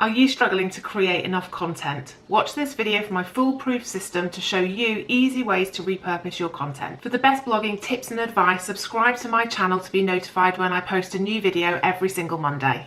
Are you struggling to create enough content? Watch this video for my foolproof system to show you easy ways to repurpose your content. For the best blogging tips and advice, subscribe to my channel to be notified when I post a new video every single Monday.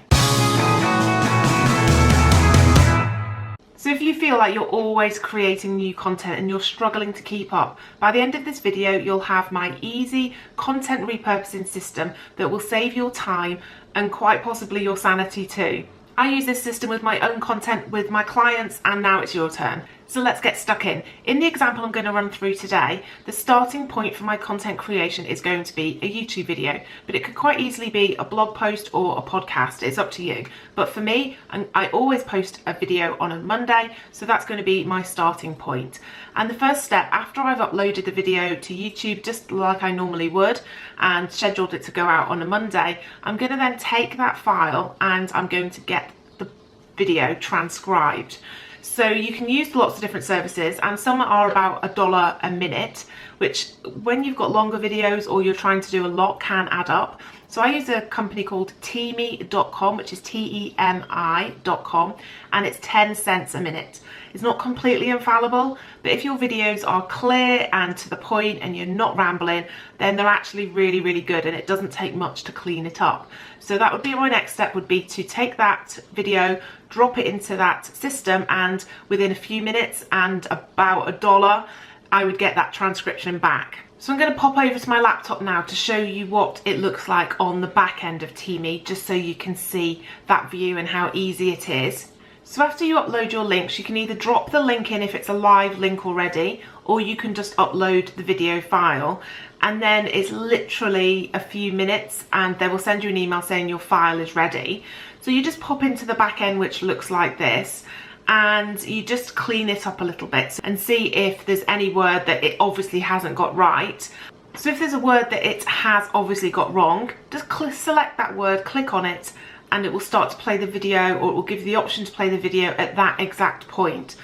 So if you feel like you're always creating new content and you're struggling to keep up, by the end of this video you'll have my easy content repurposing system that will save your time and quite possibly your sanity too. I use this system with my own content with my clients, and now it's your turn. So let's get stuck in. In the example I'm going to run through today, the starting point for my content creation is going to be a YouTube video, but it could quite easily be a blog post or a podcast. It's up to you. But for me, I always post a video on a Monday, so that's going to be my starting point. And the first step, after I've uploaded the video to YouTube, just like I normally would, and scheduled it to go out on a Monday, I'm going to then take that file and I'm going to get the video transcribed. So you can use lots of different services, and some are about $1 a minute, which when you've got longer videos or you're trying to do a lot can add up. So I use a company called Temi.com, which is TEMI.com, and it's 10 cents a minute. It's not completely infallible, but if your videos are clear and to the point and you're not rambling, then they're actually really, really good, and it doesn't take much to clean it up. So that would be my next step, would be to take that video, drop it into that system, and within a few minutes and about $1, I would get that transcription back. So I'm going to pop over to my laptop now to show you what it looks like on the back end of Temi, just so you can see that view and how easy it is. So after you upload your links, you can either drop the link in if it's a live link already, or you can just upload the video file, and then it's literally a few minutes and they will send you an email saying your file is ready. So you just pop into the back end, which looks like this, and you just clean it up a little bit and see if there's any word that it obviously hasn't got right. So if there's a word that it has obviously got wrong, just select that word, click on it, and it will start to play the video, or it will give you the option to play the video at that exact point.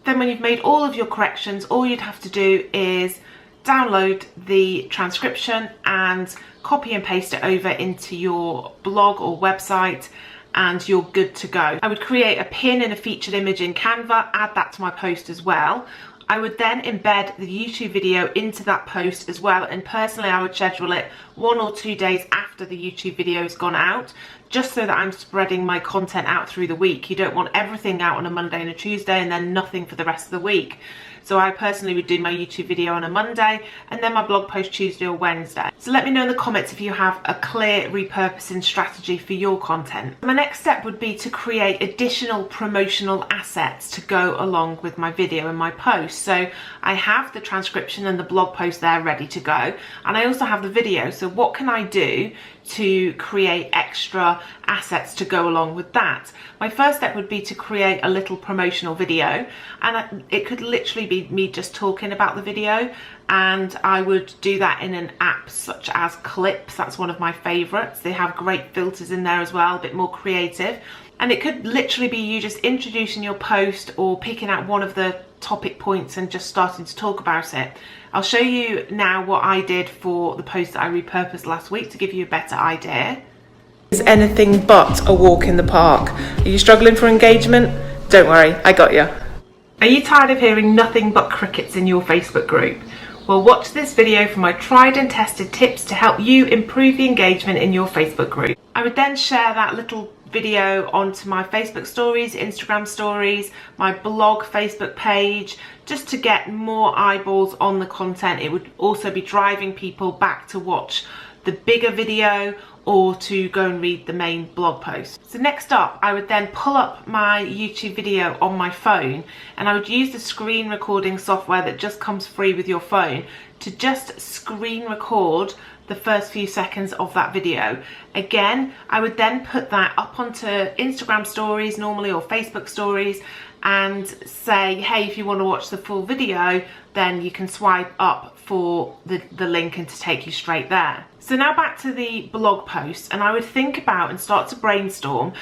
Then when you've made all of your corrections, all you'd have to do is download the transcription and copy and paste it over into your blog or website, and you're good to go. I would create a pin and a featured image in Canva, add that to my post as well. I would then embed the YouTube video into that post as well, and personally I would schedule it 1 or 2 days after the YouTube video has gone out, just so that I'm spreading my content out through the week. You don't want everything out on a Monday and a Tuesday and then nothing for the rest of the week. So I personally would do my YouTube video on a Monday and then my blog post Tuesday or Wednesday. So let me know in the comments if you have a clear repurposing strategy for your content. My next step would be to create additional promotional assets to go along with my video and my post. So I have the transcription and the blog post there ready to go, and I also have the video. So what can I do to create extra assets to go along with that? My first step would be to create a little promotional video, and it could literally be me just talking about the video, and I would do that in an app such as Clips. That's one of my favorites. They have great filters in there as well, a bit more creative. And it could literally be you just introducing your post or picking out one of the topic points and just starting to talk about it. I'll show you now what I did for the post that I repurposed last week to give you a better idea. Is anything but a walk in the park. Are you struggling for engagement? Don't worry, I got you. Are you tired of hearing nothing but crickets in your Facebook group? Well, watch this video for my tried and tested tips to help you improve the engagement in your Facebook group. I would then share that little video onto my Facebook stories, Instagram stories, my blog Facebook page, just to get more eyeballs on the content. It would also be driving people back to watch the bigger video or to go and read the main blog post. So next up, I would then pull up my YouTube video on my phone, and I would use the screen recording software that just comes free with your phone to just screen record the first few seconds of that video. Again, I would then put that up onto Instagram stories normally, or Facebook stories, and say, hey, if you want to watch the full video, then you can swipe up for the link and to take you straight there. So now back to the blog post, and I would think about and start to brainstorm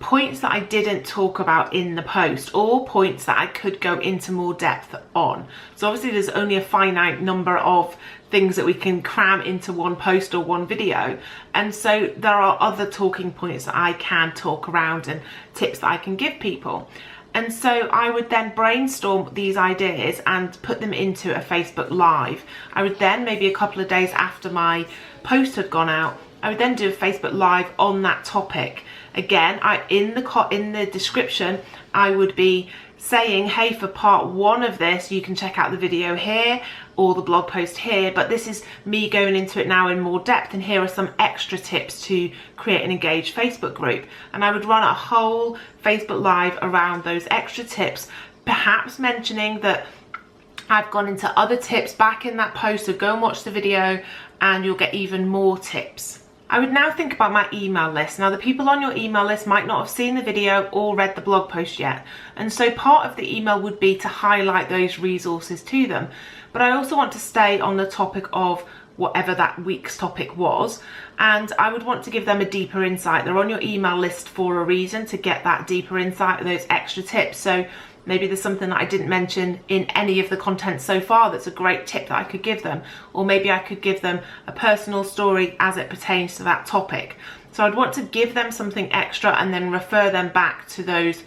points that I didn't talk about in the post, or points that I could go into more depth on. So obviously there's only a finite number of things that we can cram into one post or one video, and so there are other talking points that I can talk around and tips that I can give people. And so I would then brainstorm these ideas and put them into a Facebook Live. I would then, maybe a couple of days after my post had gone out, I would then do a Facebook Live on that topic. Again, in the description, I would be saying, hey, for part 1 of this, you can check out the video here or the blog post here, but this is me going into it now in more depth, and here are some extra tips to create an engaged Facebook group. And I would run a whole Facebook Live around those extra tips, perhaps mentioning that I've gone into other tips back in that post, so go and watch the video and you'll get even more tips. I would now think about my email list. Now, the people on your email list might not have seen the video or read the blog post yet, and so part of the email would be to highlight those resources to them. But I also want to stay on the topic of whatever that week's topic was, and I would want to give them a deeper insight. They're on your email list for a reason, to get that deeper insight, those extra tips. So maybe there's something that I didn't mention in any of the content so far that's a great tip that I could give them, or maybe I could give them a personal story as it pertains to that topic. So I'd want to give them something extra and then refer them back to those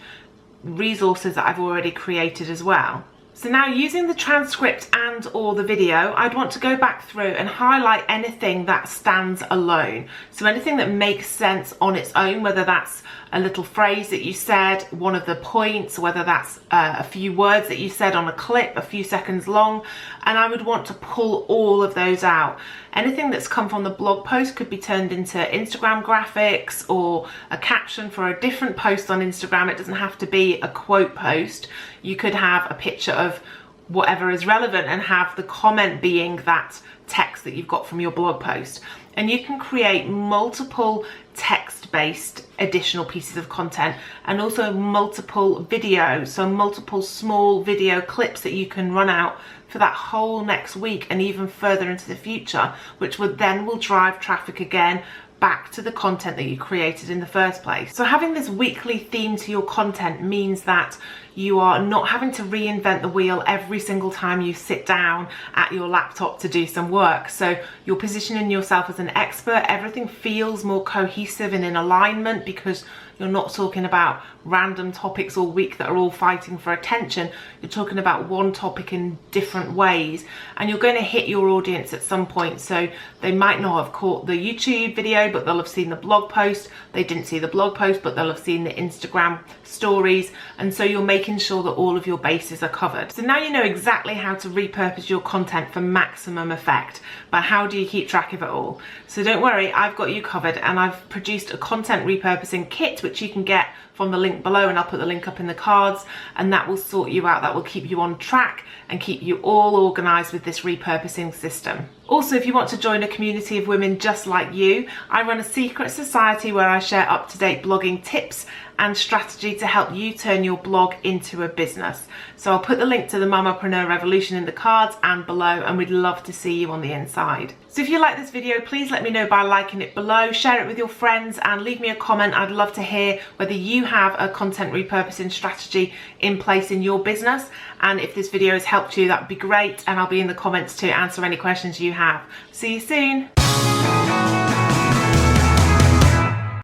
resources that I've already created as well. So now, using the transcript and or the video, I'd want to go back through and highlight anything that stands alone. So anything that makes sense on its own, whether that's a little phrase that you said, one of the points, whether that's a few words that you said on a clip, a few seconds long, and I would want to pull all of those out. Anything that's come from the blog post could be turned into Instagram graphics or a caption for a different post on Instagram. It doesn't have to be a quote post. You could have a picture of whatever is relevant and have the comment being that text that you've got from your blog post. And you can create multiple text-based additional pieces of content, and also multiple videos, so multiple small video clips that you can run out for that whole next week and even further into the future, which will drive traffic again back to the content that you created in the first place. So having this weekly theme to your content means that you are not having to reinvent the wheel every single time you sit down at your laptop to do some work. So you're positioning yourself as an expert. Everything feels more cohesive and in alignment because you're not talking about random topics all week that are all fighting for attention. You're talking about one topic in different ways, and you're going to hit your audience at some point. So they might not have caught the YouTube video, but they'll have seen the blog post. They didn't see the blog post, but they'll have seen the Instagram stories. And so you're making sure that all of your bases are covered. So now you know exactly how to repurpose your content for maximum effect. But how do you keep track of it all? So don't worry, I've got you covered, and I've produced a content repurposing kit, which you can get from the link below, and I'll put the link up in the cards, and that will sort you out. That will keep you on track and keep you all organized with this repurposing system. Also, if you want to join a community of women just like you, I run a secret society where I share up-to-date blogging tips and strategy to help you turn your blog into a business. So I'll put the link to the Mamapreneur Revolution in the cards and below, and we'd love to see you on the inside. So if you like this video, please let me know by liking it below, share it with your friends, and leave me a comment. I'd love to hear whether you have a content repurposing strategy in place in your business, and if this video has helped you, that would be great, and I'll be in the comments to answer any questions you have. See you soon.